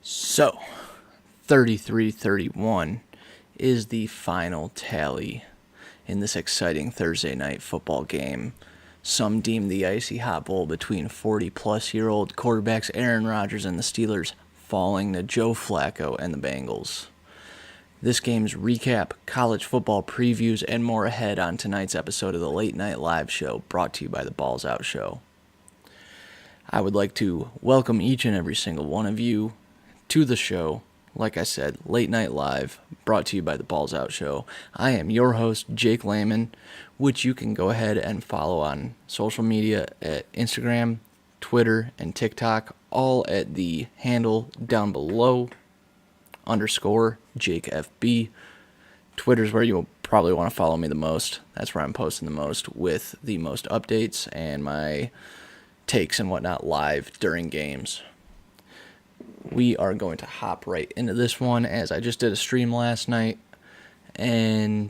So, 33-31 is the final tally in this exciting Thursday night football game. Some deem the icy hot bowl between 40-plus-year-old quarterbacks Aaron Rodgers and the Steelers falling to Joe Flacco and the Bengals. This game's recap, college football previews, and more ahead on tonight's episode of the Late Night Live Show, brought to you by the BallsOut Show. I would like to welcome each and every single one of you to the show. Like I said, Late Night Live, brought to you by the BallsOut Show. I am your host, Jake Lehman, which you can go ahead and follow on social media at Instagram, Twitter, and TikTok, all at the handle down below, _JakeFB. Twitter's where you'll probably want to follow me the most. That's where I'm posting the most with the most updates and my takes and whatnot live during games. We are going to hop right into this one, as I just did a stream last night, and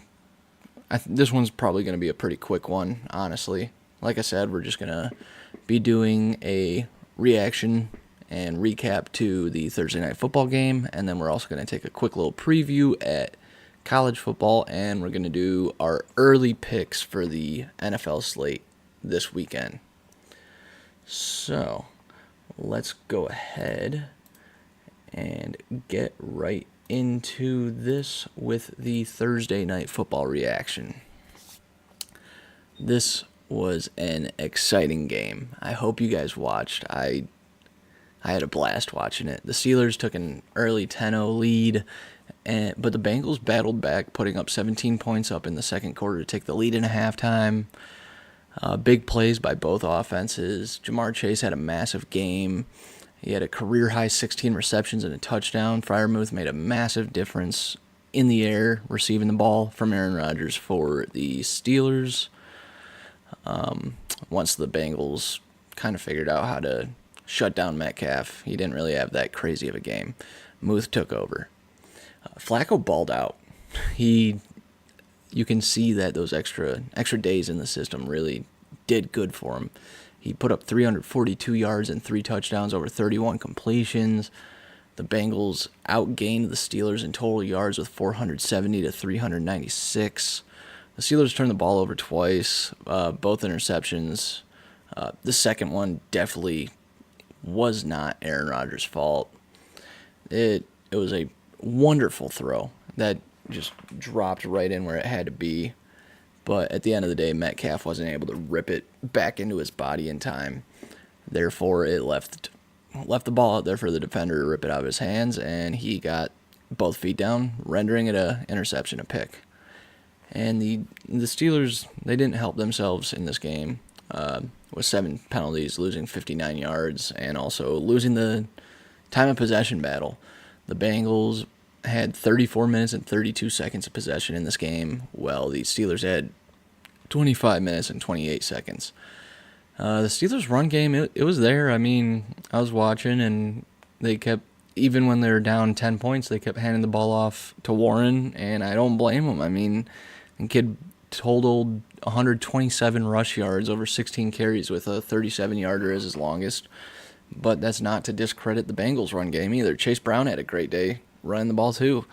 this one's probably going to be a pretty quick one, honestly. Like I said, we're just going to be doing a reaction and recap to the Thursday night football game, and then we're also going to take a quick little preview at college football, and we're going to do our early picks for the NFL slate this weekend. So, let's go ahead and get right into this with the Thursday night football reaction. This was an exciting game. I hope you guys watched. I had a blast watching it. The Steelers took an early 10-0 lead, but the Bengals battled back, putting up 17 points up in the second quarter to take the lead in a halftime. Big plays by both offenses. Jamar Chase had a massive game. He had a career-high 16 receptions and a touchdown. Freiermuth made a massive difference in the air, receiving the ball from Aaron Rodgers for the Steelers. Once the Bengals kind of figured out how to shut down Metcalf, he didn't really have that crazy of a game. Muth took over. Flacco balled out. You can see that those extra days in the system really did good for him. He put up 342 yards and 3 touchdowns over 31 completions. The Bengals outgained the Steelers in total yards with 470 to 396. The Steelers turned the ball over twice, both interceptions. The second one definitely was not Aaron Rodgers' fault. It was a wonderful throw that just dropped right in where it had to be. But at the end of the day, Metcalf wasn't able to rip it back into his body in time. Therefore, it left the ball out there for the defender to rip it out of his hands, and he got both feet down, rendering it a interception, a pick. And the Steelers, they didn't help themselves in this game with 7 penalties, losing 59 yards, and also losing the time of possession battle. The Bengals had 34 minutes and 32 seconds of possession in this game, while the Steelers had 25 minutes and 28 seconds. The Steelers' run game, it was there. I mean, I was watching, and they kept, even when they were down 10 points, they kept handing the ball off to Warren, and I don't blame them. I mean, the kid totaled 127 rush yards over 16 carries with a 37-yarder as his longest, but that's not to discredit the Bengals' run game either. Chase Brown had a great day running the ball too.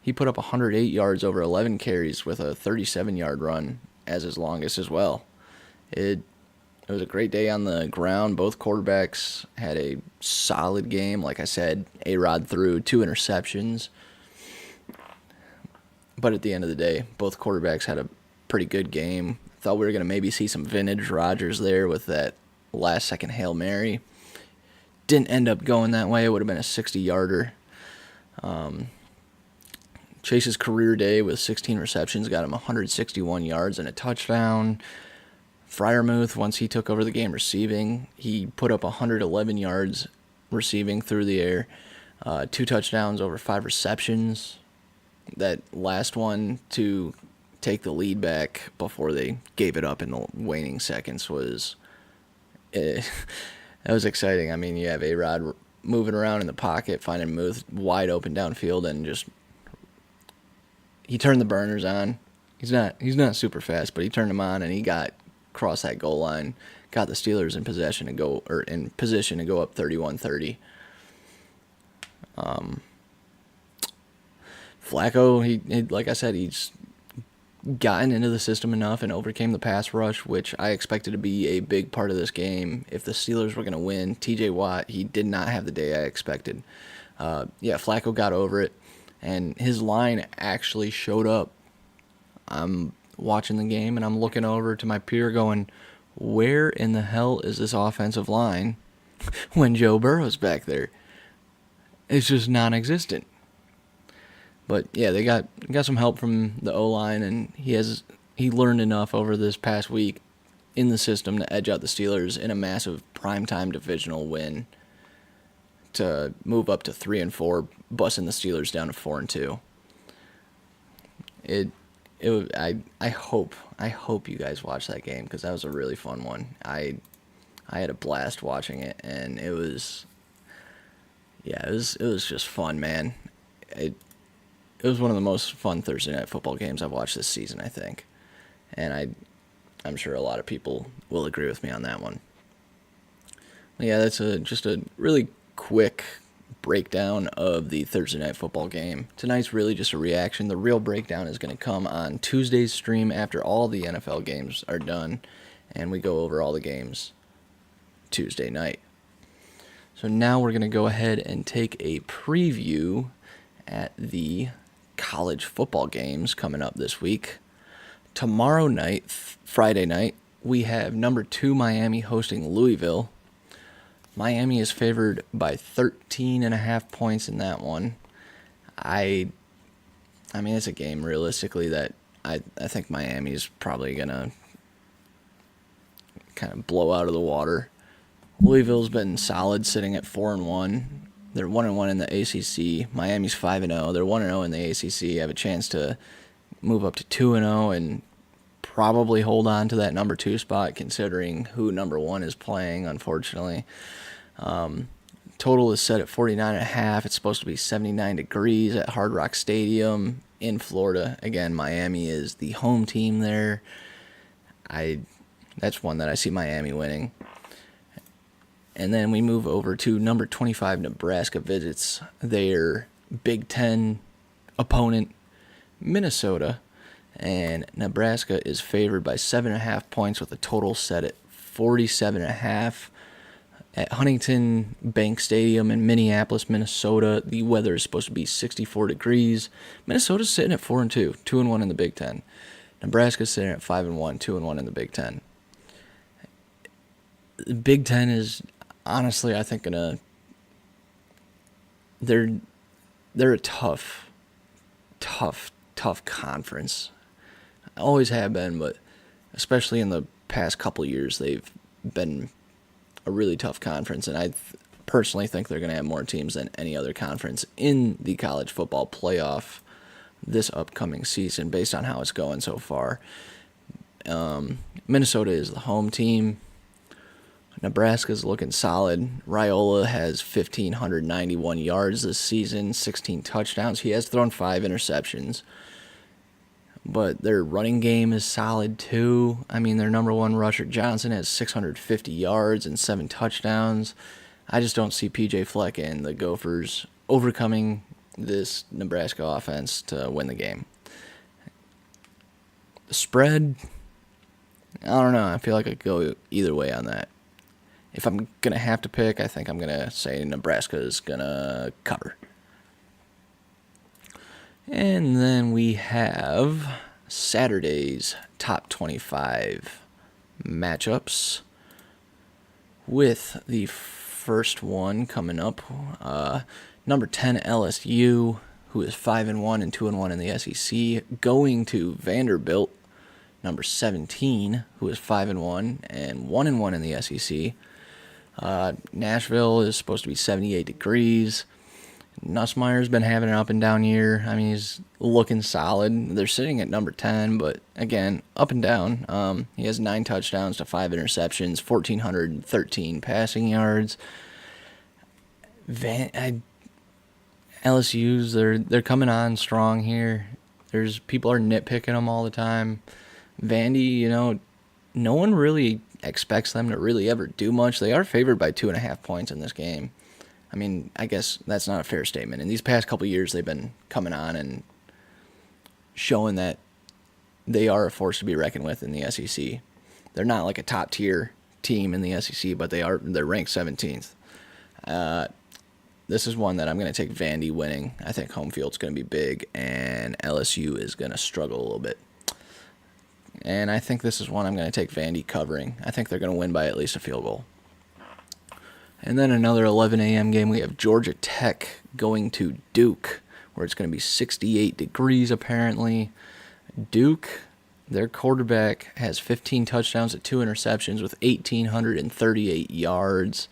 He put up 108 yards over 11 carries with a 37-yard run as his longest as well. It was a great day on the ground. Both quarterbacks had a solid game. Like I said, A-Rod threw 2 interceptions. But at the end of the day, both quarterbacks had a pretty good game. Thought we were going to maybe see some vintage Rodgers there with that last-second Hail Mary. Didn't end up going that way. It would have been a 60-yarder. Chase's career day with 16 receptions got him 161 yards and a touchdown. Freiermuth, once he took over the game receiving, he put up 111 yards receiving through the air, 2 touchdowns over 5 receptions. That last one to take the lead back before they gave it up in the waning seconds that was exciting. I mean, you have A-Rod moving around in the pocket, finding Muth wide open downfield, and just he turned the burners on. He's not super fast, but he turned them on, and he got across that goal line, got the Steelers in position to go up 31-30. Flacco, he like I said, he's gotten into the system enough and overcame the pass rush, which I expected to be a big part of this game. If the Steelers were going to win, TJ Watt, he did not have the day I expected. Flacco got over it, and his line actually showed up. I'm watching the game, and I'm looking over to my peer going, where in the hell is this offensive line when Joe Burrow's back there? It's just non-existent. But yeah, they got some help from the O-line, and he learned enough over this past week in the system to edge out the Steelers in a massive primetime divisional win to move up to 3-4, busting the Steelers down to 4-2. I hope you guys watch that game, because that was a really fun one. I had a blast watching it, and it was just fun, man. It was one of the most fun Thursday night football games I've watched this season, I think. And I'm sure a lot of people will agree with me on that one. Yeah, that's just a really quick breakdown of the Thursday night football game. Tonight's really just a reaction. The real breakdown is going to come on Tuesday's stream after all the NFL games are done, and we go over all the games Tuesday night. So now we're going to go ahead and take a preview at the college football games coming up this week. Tomorrow night, Friday night, we have number 2 Miami hosting Louisville. Miami is favored by 13.5 points in that one. I mean, it's a game realistically that I think Miami is probably going to kind of blow out of the water. Louisville's been solid, sitting at 4-1. They're 1-1 in the ACC. Miami's 5-0. They're 1-0 in the ACC. Have a chance to move up to 2-0 and probably hold on to that number 2 spot, considering who number 1 is playing, unfortunately. Total is set at 49.5. It's supposed to be 79 degrees at Hard Rock Stadium in Florida. Again, Miami is the home team there. That's one that I see Miami winning. And then we move over to number 25, Nebraska visits their Big Ten opponent, Minnesota. And Nebraska is favored by 7.5 points with a total set at 47.5. At Huntington Bank Stadium in Minneapolis, Minnesota, the weather is supposed to be 64 degrees. Minnesota's sitting at 4-2, 2-1 in the Big Ten. Nebraska's sitting at 5-1, 2-1 in the Big Ten. The Big Ten is honestly, I think they're a tough conference. Always have been, but especially in the past couple years, they've been a really tough conference, and I personally think they're going to have more teams than any other conference in the college football playoff this upcoming season, based on how it's going so far. Minnesota is the home team. Nebraska's looking solid. Raiola has 1,591 yards this season, 16 touchdowns. He has thrown 5 interceptions. But their running game is solid too. I mean, their number 1 rusher, Johnson, has 650 yards and 7 touchdowns. I just don't see P.J. Fleck and the Gophers overcoming this Nebraska offense to win the game. The spread, I don't know. I feel like I could go either way on that. If I'm going to have to pick, I think I'm going to say Nebraska is going to cover. And then we have Saturday's top 25 matchups, with the first one coming up. Number 10 LSU, who is 5-1 and 2-1 in the SEC, going to Vanderbilt. Number 17, who is 5-1 and 1-1 in the SEC. Nashville is supposed to be 78 degrees. Nussmeier's been having an up and down year. I mean, he's looking solid. They're sitting at number 10, but again, up and down. He has 9 touchdowns to 5 interceptions, 1,413 passing yards. LSU's they're coming on strong here. There's people are nitpicking them all the time. Vandy, no one really expects them to really ever do much. They are favored by 2.5 points in this game. I mean, I guess that's not a fair statement. In these past couple years, they've been coming on and showing that they are a force to be reckoned with in the SEC. They're not like a top tier team in the SEC, but they're ranked 17th. This is one that I'm going to take Vandy winning. I think home field's going to be big, and LSU is going to struggle a little bit. And I think this is one I'm going to take Vandy covering. I think they're going to win by at least a field goal. And then another 11 a.m. game, we have Georgia Tech going to Duke, where it's going to be 68 degrees apparently. Duke, their quarterback, has 15 touchdowns at 2 interceptions with 1,838 yards.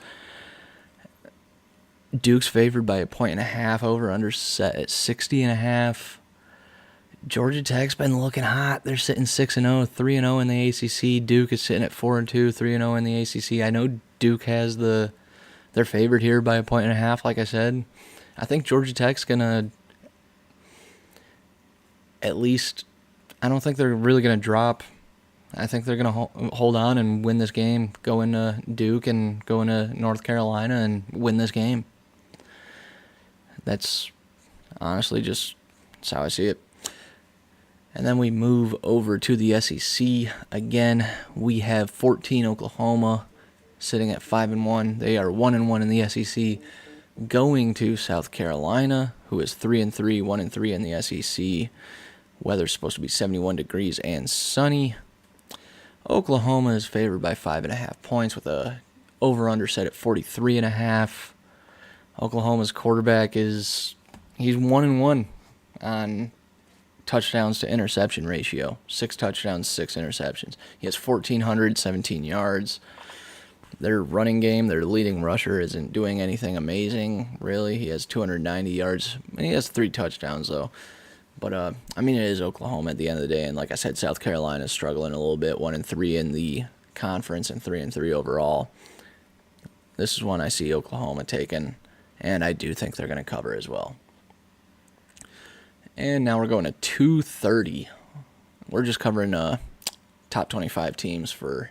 Duke's favored by 1.5 over under set at 60.5. Georgia Tech's been looking hot. They're sitting 6-0, 3-0 in the ACC. Duke is sitting at 4-2, 3-0 in the ACC. I know Duke has they're favored here by 1.5, like I said. I think Georgia Tech's gonna at least. I don't think they're really gonna drop. I think they're gonna hold on and win this game. Go into Duke and go into North Carolina and win this game. That's honestly just that's how I see it. And then we move over to the SEC. Again, we have 14 Oklahoma sitting at 5-1. They are 1-1 in the SEC. Going to South Carolina, who is 3-3, 1-3 in the SEC. Weather's supposed to be 71 degrees and sunny. Oklahoma is favored by 5.5 points with a over-under set at 43.5. Oklahoma's quarterback he's 1-1 on touchdowns to interception ratio. 6 touchdowns, 6 interceptions. He has 1,417 yards. Their running game, their leading rusher, isn't doing anything amazing, really. He has 290 yards. He has 3 touchdowns, though. But, I mean, it is Oklahoma at the end of the day. And like I said, South Carolina is struggling a little bit. 1-3 in the conference and 3-3 overall. This is one I see Oklahoma taking. And I do think they're going to cover as well. And now we're going to 2:30. We're just covering top 25 teams for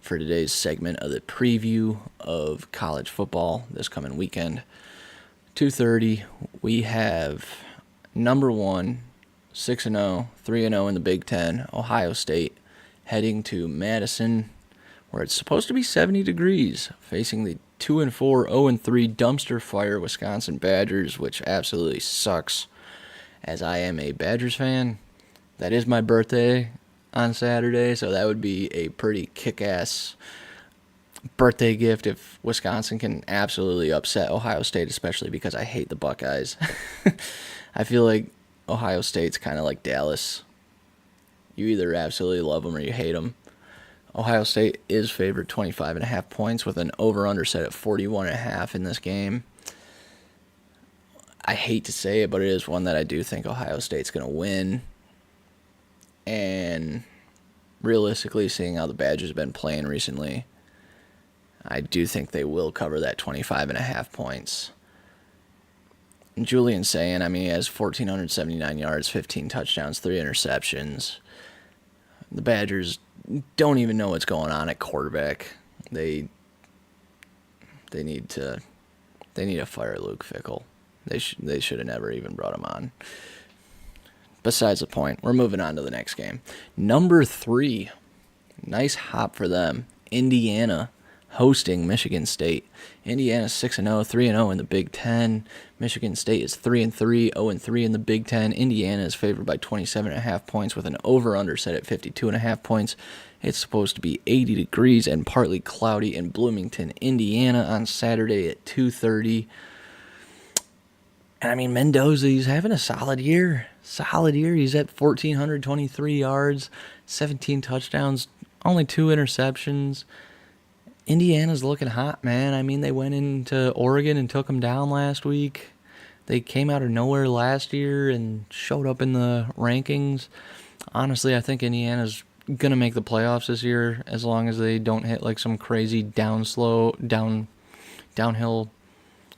today's segment of the preview of college football this coming weekend. 2:30, we have number 1, 6-0, 3-0 in the Big Ten, Ohio State, heading to Madison, where it's supposed to be 70 degrees, facing the 2-4, 0-3 dumpster fire Wisconsin Badgers, which absolutely sucks. As I am a Badgers fan, that is my birthday on Saturday, so that would be a pretty kick-ass birthday gift if Wisconsin can absolutely upset Ohio State, especially because I hate the Buckeyes. I feel like Ohio State's kind of like Dallas. You either absolutely love them or you hate them. Ohio State is favored 25.5 points with an over-under set at 41.5 in this game. I hate to say it, but it is one that I do think Ohio State's going to win. And realistically, seeing how the Badgers have been playing recently, I do think they will cover that 25.5 points. And Julian Sayin, I mean, he has 1,479 yards, 15 touchdowns, 3 interceptions. The Badgers don't even know what's going on at quarterback. They need to fire Luke Fickell. They should have never even brought him on. Besides the point, we're moving on to the next game. Number 3, nice hop for them. Indiana hosting Michigan State. Indiana's 6-0, 3-0 in the Big Ten. Michigan State is 3-3, 0-3 in the Big Ten. Indiana is favored by 27.5 points with an over-under set at 52.5 points. It's supposed to be 80 degrees and partly cloudy in Bloomington, Indiana on Saturday at 2:30. And I mean, Mendoza, he's having a solid year. He's at 1,423 yards, 17 touchdowns, only 2 interceptions. Indiana's looking hot, man. I mean, they went into Oregon and took them down last week. They came out of nowhere last year and showed up in the rankings. Honestly, I think Indiana's going to make the playoffs this year as long as they don't hit like some crazy downhill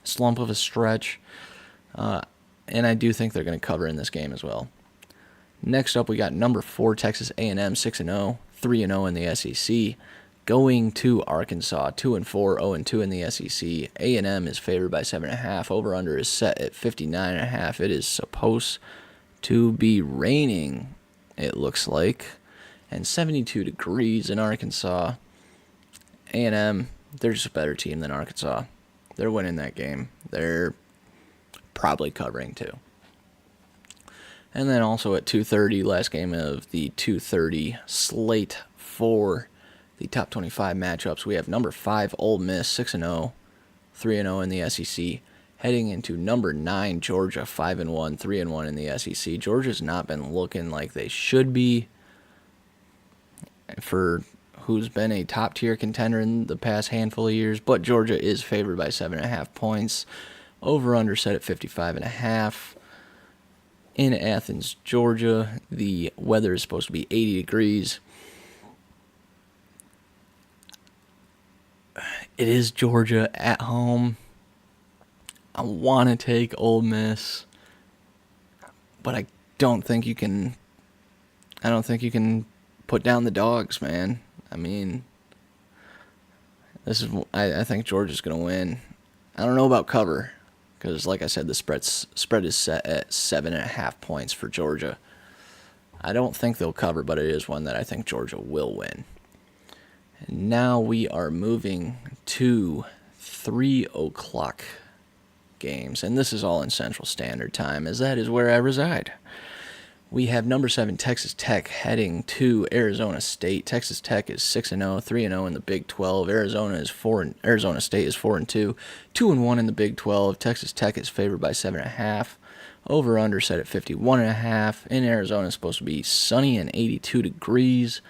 slump of a stretch. And I do think they're going to cover in this game as well. Next up, we got number 4, Texas A&M, 6-0, 3-0 in the SEC, Going to Arkansas, 2-4, 0-2 in the SEC. A&M is favored by 7.5. Over/under is set at 59.5. It is supposed to be raining, it looks like, and 72 degrees in Arkansas. A&M, they're just a better team than Arkansas. They're winning that game. They're probably covering too. And then also at 2:30, last game of the 2:30 slate for the top 25 matchups, we have number 5 Ole Miss, 6-0, 3-0 in the SEC, heading into number 9 Georgia, 5-1, 3-1 in the SEC. Georgia's not been looking like they should be for who's been a top-tier contender in the past handful of years, but Georgia is favored by 7.5 points. Over/under set at 55.5. In Athens, Georgia, the weather is supposed to be 80 degrees. It is Georgia at home. I want to take Ole Miss, but I don't think you can put down the dogs, man. I mean, I think Georgia's going to win. I don't know about cover, because like I said, the spread is set at 7.5 points for Georgia. I don't think they'll cover, but it is one that I think Georgia will win. And now we are moving to 3 o'clock games, and this is all in Central Standard Time, as that is where I reside. We have number 7 Texas Tech heading to Arizona State. Texas Tech is 6-0, 3-0 in the Big 12. Arizona State is 4-2, 2-1 in the Big 12. Texas Tech is favored by 7.5. Over/under set at 51.5. In Arizona, it's supposed to be sunny and 82 degrees.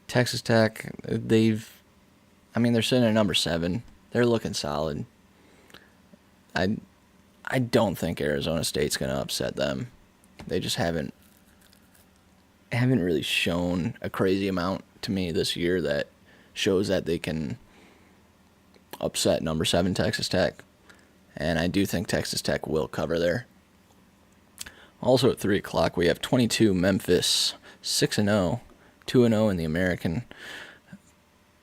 Texas Tech, they're sitting at number 7. They're looking solid. I don't think Arizona State's going to upset them. They just haven't really shown a crazy amount to me this year that shows that they can upset number 7 Texas Tech. And I do think Texas Tech will cover there. Also at 3 o'clock, we have 22 Memphis, 6-0, 2-0 in the American,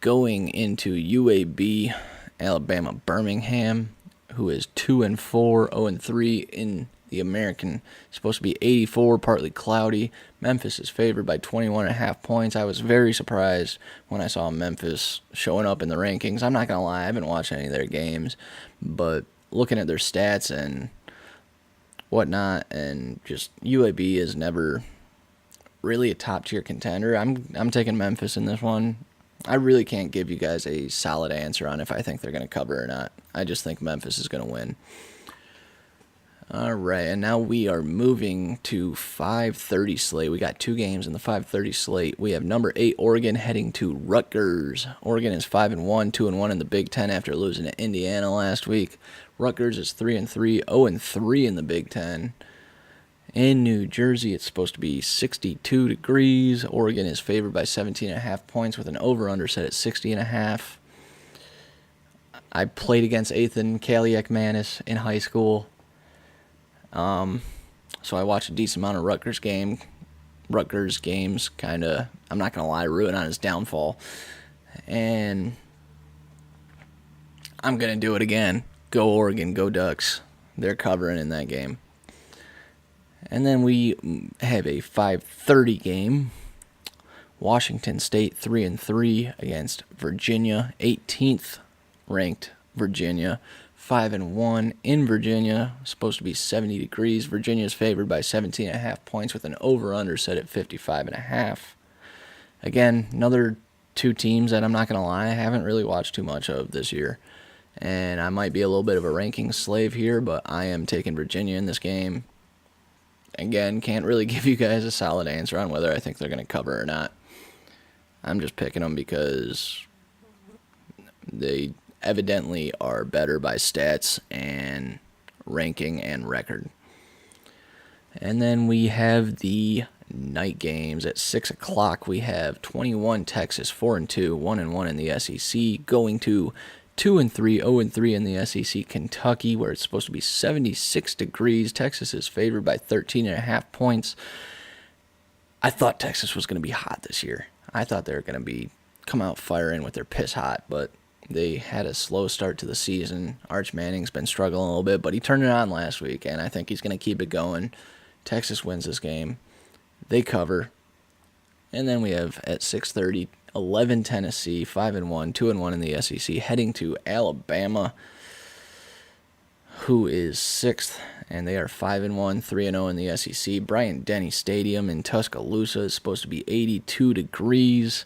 going into UAB, Alabama Birmingham, who is 2-4, 0-3 in the American. It's supposed to be 84, partly cloudy. Memphis is favored by 21.5 points. I was very surprised when I saw Memphis showing up in the rankings. I'm not going to lie, I haven't watched any of their games, but looking at their stats and whatnot, and just UAB is never really a top-tier contender. I'm taking Memphis in this one. I really can't give you guys a solid answer on if I think they're going to cover or not. I just think Memphis is going to win. All right, and now we are moving to 5:30 slate. We got 2 games in the 5:30 slate. We have number 8 Oregon heading to Rutgers. Oregon is 5-1, 2-1 in the Big Ten after losing to Indiana last week. Rutgers is 3-3, 0-3 in the Big Ten. In New Jersey, it's supposed to be 62 degrees. Oregon is favored by 17.5 points with an over/under set at 60.5. I played against Ethan Kaliak-Manis in high school. So I watched a decent amount of Rutgers games, kind of, I'm not going to lie, ruin on his downfall. And I'm going to do it again. Go Oregon, go Ducks. They're covering in that game. And then we have a 5:30 game. Washington State 3-3 against Virginia, 18th ranked Virginia. 5-1 in Virginia, supposed to be 70 degrees. Virginia is favored by 17.5 points with an over/under set at 55.5. Again, another 2 teams that I'm not going to lie, I haven't really watched too much of this year. And I might be a little bit of a ranking slave here, but I am taking Virginia in this game. Again, can't really give you guys a solid answer on whether I think they're going to cover or not. I'm just picking them because they evidently are better by stats and ranking and record. And then we have the night games at 6 o'clock. We have 21 Texas, 4-2, 1-1 in the SEC, going to 2-3, 0-3 in the SEC, Kentucky, where it's supposed to be 76 degrees. Texas is favored by 13.5 points. I thought Texas was going to be hot this year. I thought they were going to be come out firing with their piss hot, but they had a slow start to the season. Arch Manning's been struggling a little bit, but he turned it on last week, and I think he's going to keep it going. Texas wins this game. They cover. And then we have at 6:30, 11 Tennessee, 5-1, 2-1 in the SEC, heading to Alabama, who is 6th, and they are 5-1, 3-0 in the SEC. Bryant-Denny Stadium in Tuscaloosa is supposed to be 82 degrees.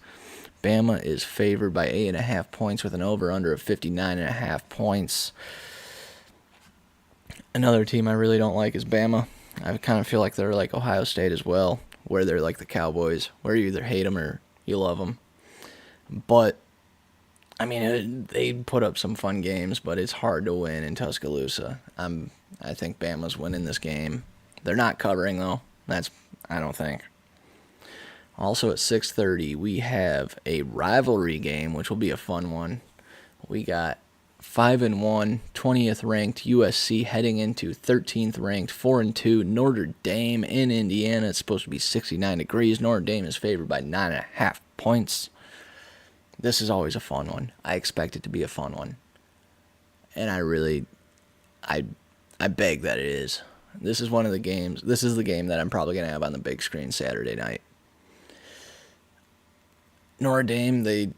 Bama is favored by 8.5 points with an over-under of 59.5 points. Another team I really don't like is Bama. I kind of feel like they're like Ohio State as well, where they're like the Cowboys, where you either hate them or you love them. But, I mean, they put up some fun games, but it's hard to win in Tuscaloosa. I think Bama's winning this game. They're not covering, though. I don't think. Also at 6:30, we have a rivalry game, which will be a fun one. We got 5-1, 20th ranked USC heading into 13th ranked 4-2 Notre Dame in Indiana. It's supposed to be 69 degrees. Notre Dame is favored by 9.5 points. This is always a fun one. I expect it to be a fun one. And I beg that it is. This is one of the games. This is the game that I'm probably going to have on the big screen Saturday night. Notre Dame, they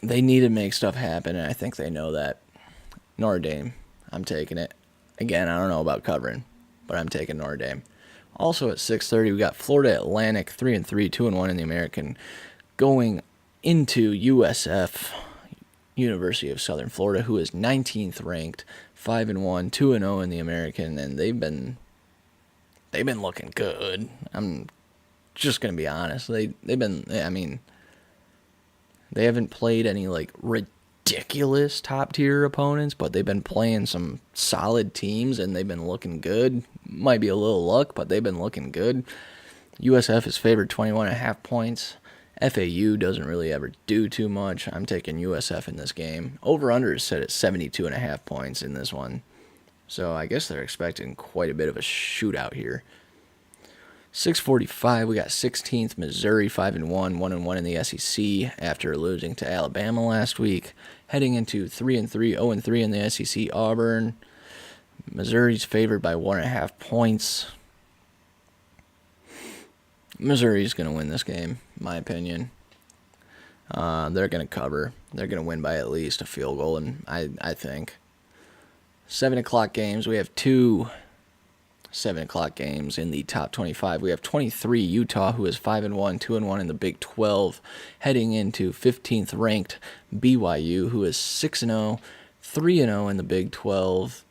need to make stuff happen, and I think they know that. Notre Dame, I'm taking it. Again, I don't know about covering, but I'm taking Notre Dame. Also at 6:30, we got Florida Atlantic, 3-3, 2-1 in the American, going into USF, University of Southern Florida, who is 19th ranked, 5-1, 2-0 in the American, and they've been looking good. I'm just gonna be honest. They haven't played any like ridiculous top tier opponents, but they've been playing some solid teams and they've been looking good. Might be a little luck, but they've been looking good. USF is favored 21.5 points. FAU doesn't really ever do too much. I'm taking USF in this game. Over under is set at 72.5 points in this one. So I guess they're expecting quite a bit of a shootout here. 6:45, we got 16th Missouri, 5-1, 1-1 in the SEC after losing to Alabama last week. Heading into 3-3, 0-3 in the SEC, Auburn. Missouri's favored by 1.5 points. Missouri's going to win this game, in my opinion. They're going to cover. They're going to win by at least a field goal, and I think. 7 o'clock games, we have two 7 o'clock games in the top 25. We have 23 Utah, who is 5-1, 2-1 in the Big 12, heading into 15th ranked BYU, who is 6-0, 3-0 in the Big 12.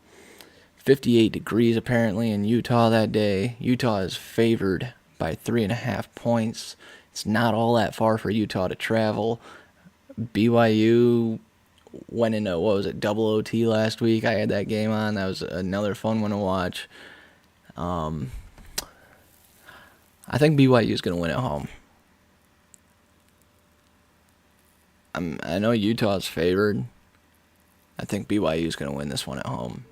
58 degrees apparently in Utah that day. Utah is favored by 3.5 points. It's not all that far for Utah to travel. BYU went into, double OT last week. I had that game on. That was another fun one to watch. I think BYU is going to win at home. I know Utah's favored. I think BYU is going to win this one at home.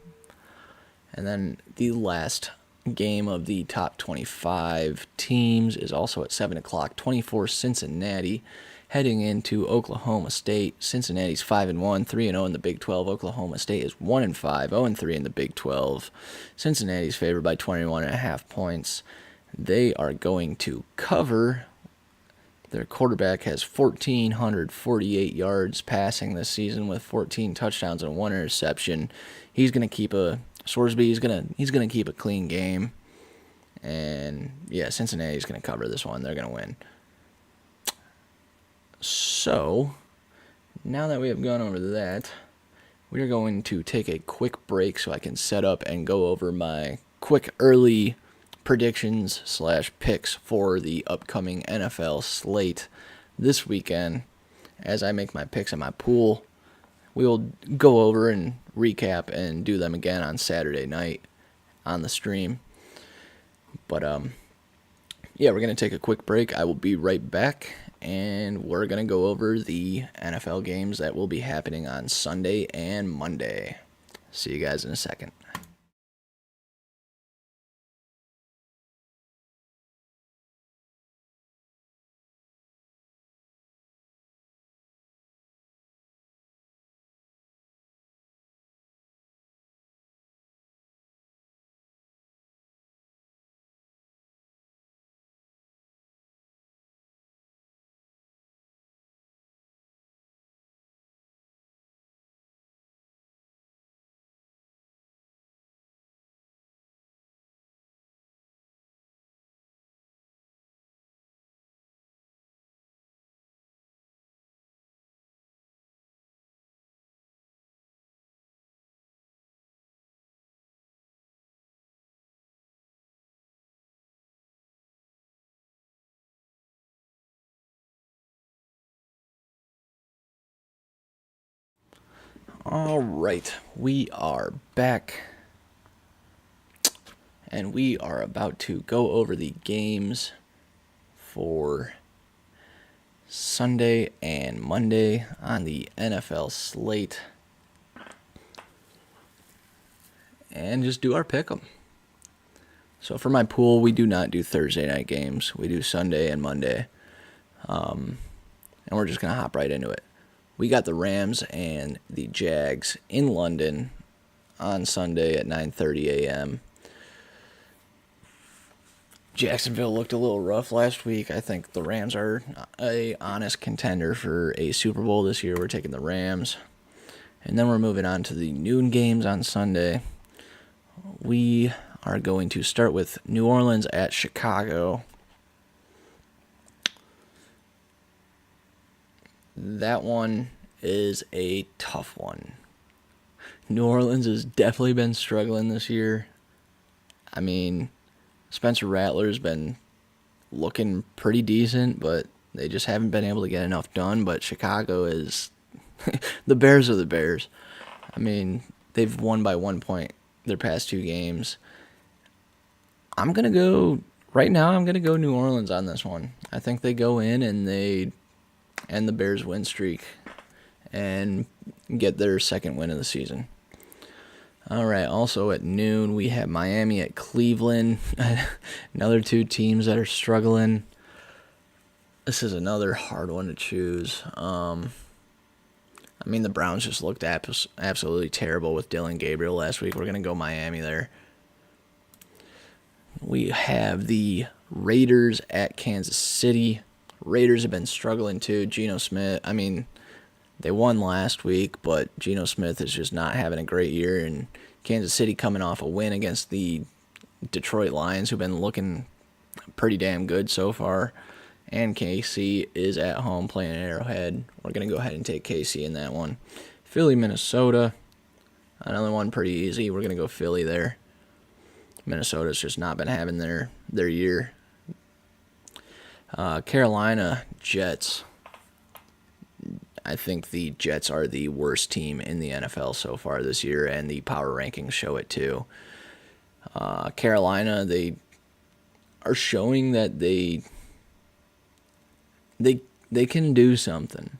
And then the last game of the top 25 teams is also at 7 o'clock. 24 Cincinnati heading into Oklahoma State. Cincinnati's 5-1, 3-0 in the Big 12. Oklahoma State is 1-5, 0-3 in the Big 12. Cincinnati's favored by 21.5 points. They are going to cover. Their quarterback has 1,448 yards passing this season with 14 touchdowns and 1 interception. He's going to keep Sorsby. He's going to keep a clean game. And yeah, Cincinnati's going to cover this one. They're going to win. So, now that we have gone over that, we are going to take a quick break so I can set up and go over my quick early predictions / picks for the upcoming NFL slate this weekend. As I make my picks in my pool, we will go over and recap and do them again on Saturday night on the stream. But, yeah, we're going to take a quick break. I will be right back, and we're going to go over the NFL games that will be happening on Sunday and Monday. See you guys in a second. All right, we are back, and we are about to go over the games for Sunday and Monday on the NFL slate, and just do our pick 'em. So for my pool, we do not do Thursday night games. We do Sunday and Monday, and we're just going to hop right into it. We got the Rams and the Jags in London on Sunday at 9:30 a.m. Jacksonville looked a little rough last week. I think the Rams are a honest contender for a Super Bowl this year. We're taking the Rams. And then we're moving on to the noon games on Sunday. We are going to start with New Orleans at Chicago. That one is a tough one. New Orleans has definitely been struggling this year. I mean, Spencer Rattler's been looking pretty decent, but they just haven't been able to get enough done. But Chicago is... the Bears are the Bears. I mean, they've won by 1 point their past two games. I'm going to go... Right now, I'm going to go New Orleans on this one. I think they go in and they end the Bears' win streak and get their second win of the season. All right, also at noon, we have Miami at Cleveland. Another two teams that are struggling. This is another hard one to choose. I mean, the Browns just looked absolutely terrible with Dylan Gabriel last week. We're going to go Miami there. We have the Raiders at Kansas City. Raiders have been struggling too. Geno Smith, I mean, they won last week, but Geno Smith is just not having a great year. And Kansas City coming off a win against the Detroit Lions, who've been looking pretty damn good so far. And KC is at home playing at Arrowhead. We're going to go ahead and take KC in that one. Philly, Minnesota. Another one pretty easy. We're going to go Philly there. Minnesota's just not been having their year. Carolina, Jets. I think the Jets are the worst team in the NFL so far this year, and the power rankings show it too. Carolina, they are showing that they can do something.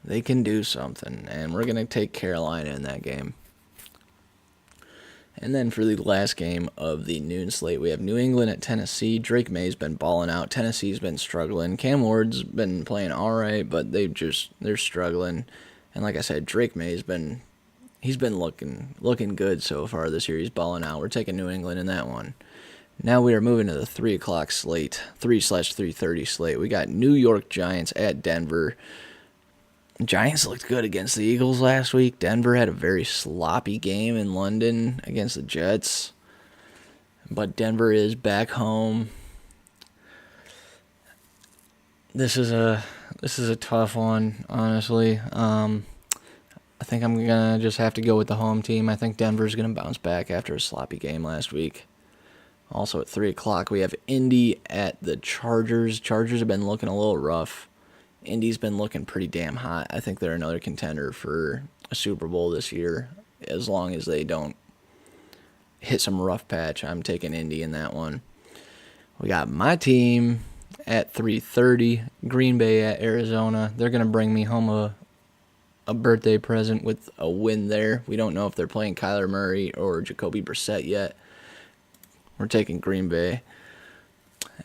They can do something, and we're going to take Carolina in that game. And then for the last game of the noon slate, we have New England at Tennessee. Drake May's been balling out. Tennessee's been struggling. Cam Ward's been playing all right, but they're struggling. And like I said, Drake May's been looking good so far this year. He's balling out. We're taking New England in that one. Now we are moving to the 3 o'clock slate, 3/3:30 slate. We got New York Giants at Denver. Giants looked good against the Eagles last week. Denver had a very sloppy game in London against the Jets. But Denver is back home. This is a tough one, honestly. I think I'm going to just have to go with the home team. I think Denver's going to bounce back after a sloppy game last week. Also at 3 o'clock, we have Indy at the Chargers. Chargers have been looking a little rough. Indy's been looking pretty damn hot. I think they're another contender for a Super Bowl this year, as long as they don't hit some rough patch. I'm taking Indy in that one. We got my team at 3:30, Green Bay at Arizona. They're going to bring me home a birthday present with a win there. We don't know if they're playing Kyler Murray or Jacoby Brissett yet. We're taking Green Bay.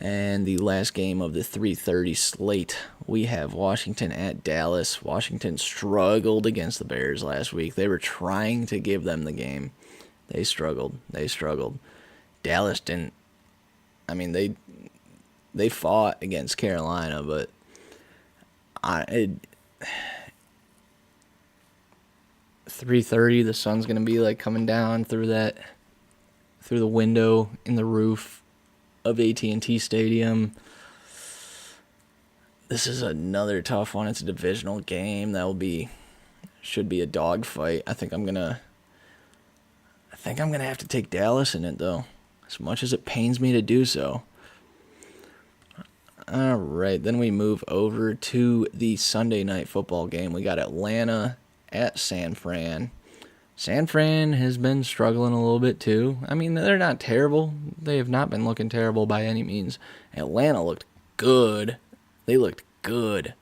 And the last game of the 3:30 slate, we have Washington at Dallas. Washington struggled against the Bears last week. They were trying to give them the game. They struggled. Dallas didn't. I mean, they fought against Carolina, but 3:30, the sun's gonna be like coming down through the window in the roof of AT&T Stadium. This is another tough one. It's a divisional game. Should be a dogfight. I think I'm gonna have to take Dallas in it though, as much as it pains me to do so. All right, then we move over to the Sunday night football game. We got Atlanta at San Fran. San Fran has been struggling a little bit too. I mean, they're not terrible. They have not been looking terrible by any means. Atlanta looked good. They looked good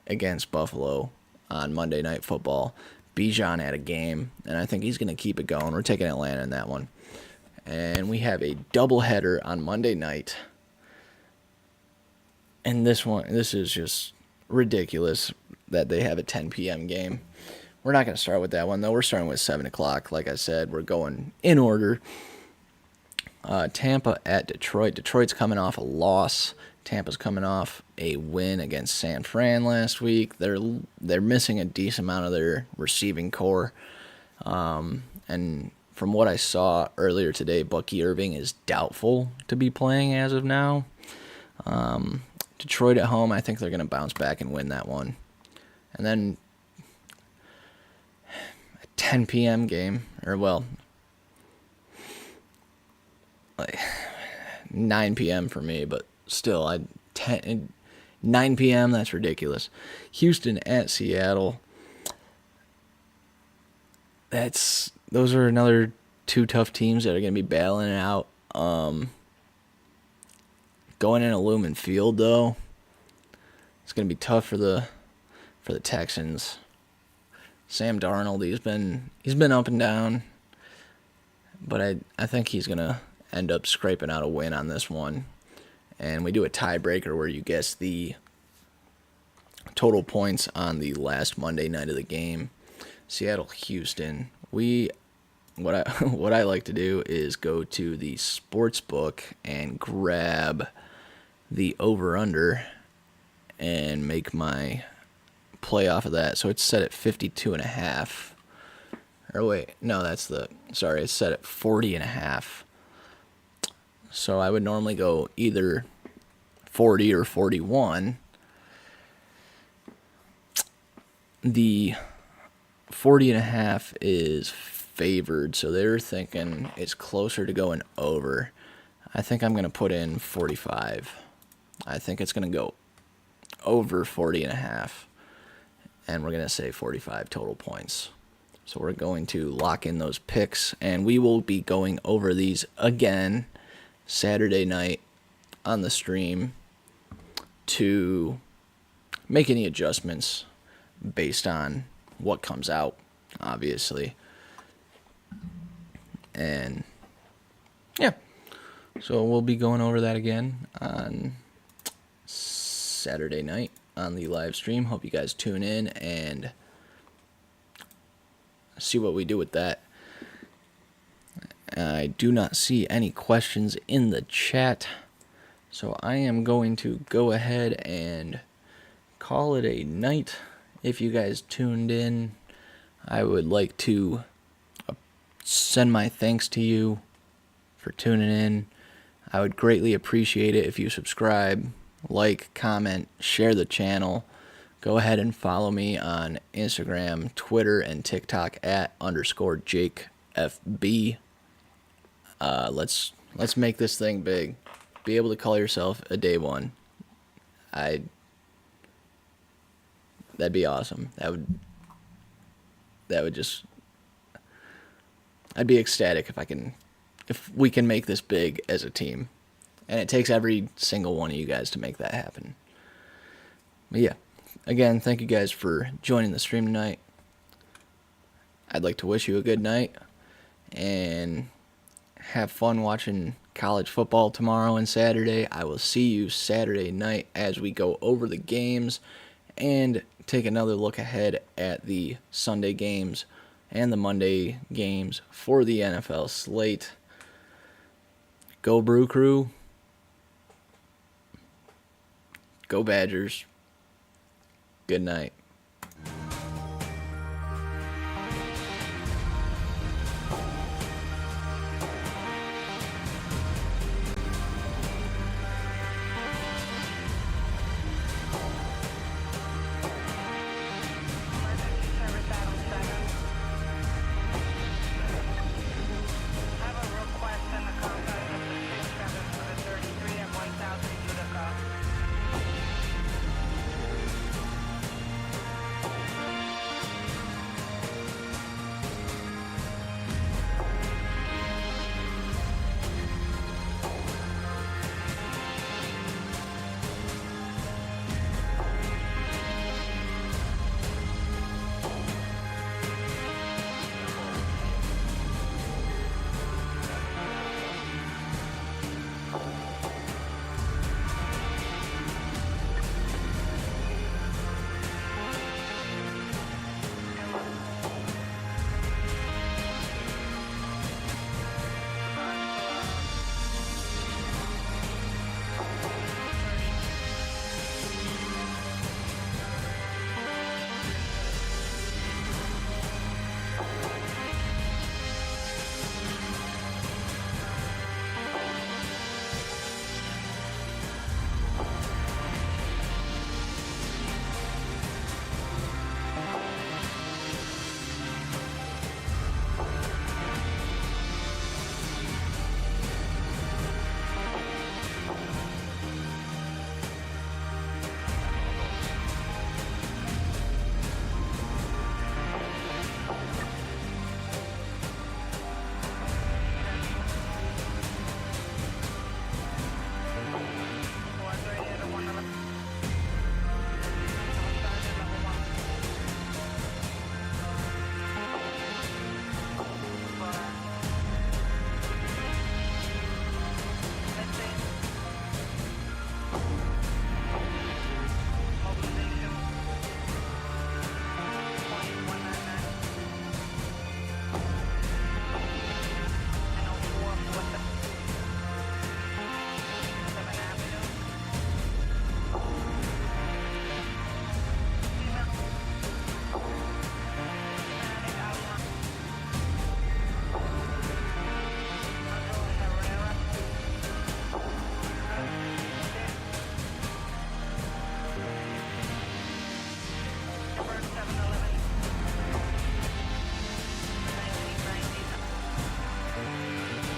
against Buffalo on Monday Night Football. Bijan had a game, and I think he's going to keep it going. We're taking Atlanta in that one. And we have a doubleheader on Monday night. And this is just ridiculous that they have a 10 p.m. game. We're not going to start with that one, though. We're starting with 7 o'clock. Like I said, we're going in order. Tampa at Detroit. Detroit's coming off a loss. Tampa's coming off a win against San Fran last week. They're missing a decent amount of their receiving core. And from what I saw earlier today, Bucky Irving is doubtful to be playing as of now. Detroit at home, I think they're going to bounce back and win that one. And then a 10 p.m. game, like 9 p.m. for me, but still, 9 p.m., that's ridiculous. Houston at Seattle. Those are another two tough teams that are going to be battling it out. Going in Lumen Field, though, it's going to be tough for the Texans. Sam Darnold, he's been up and down, but I think he's going to end up scraping out a win on this one. And we do a tiebreaker where you guess the total points on the last Monday night of the game. Seattle, Houston. What I like to do is go to the sports book and grab the over-under and make my play off of that. So it's set at 52.5. Or wait, no, it's set at 40.5. So I would normally go either 40 or 41. The 40.5 is favored, so they're thinking it's closer to going over. I think I'm going to put in 45. I think it's going to go over 40.5, and we're going to say 45 total points. So we're going to lock in those picks, and we will be going over these again Saturday night on the stream to make any adjustments based on what comes out, obviously. And yeah, so we'll be going over that again on Saturday night on the live stream. Hope you guys tune in and see what we do with that. I do not see any questions in the chat, so I am going to go ahead and call it a night. If you guys tuned in, I would like to send my thanks to you for tuning in. I would greatly appreciate it if you subscribe, like, comment, share the channel. Go ahead and follow me on Instagram, Twitter, and TikTok at _JakeFB. Let's make this thing big. Be able to call yourself a day one. That'd be awesome. That would just, I'd be ecstatic if we can make this big as a team. And it takes every single one of you guys to make that happen. But yeah, again, thank you guys for joining the stream tonight. I'd like to wish you a good night and have fun watching college football tomorrow and Saturday. I will see you Saturday night as we go over the games and take another look ahead at the Sunday games and the Monday games for the NFL slate. Go Brew Crew. Go Badgers. Good night.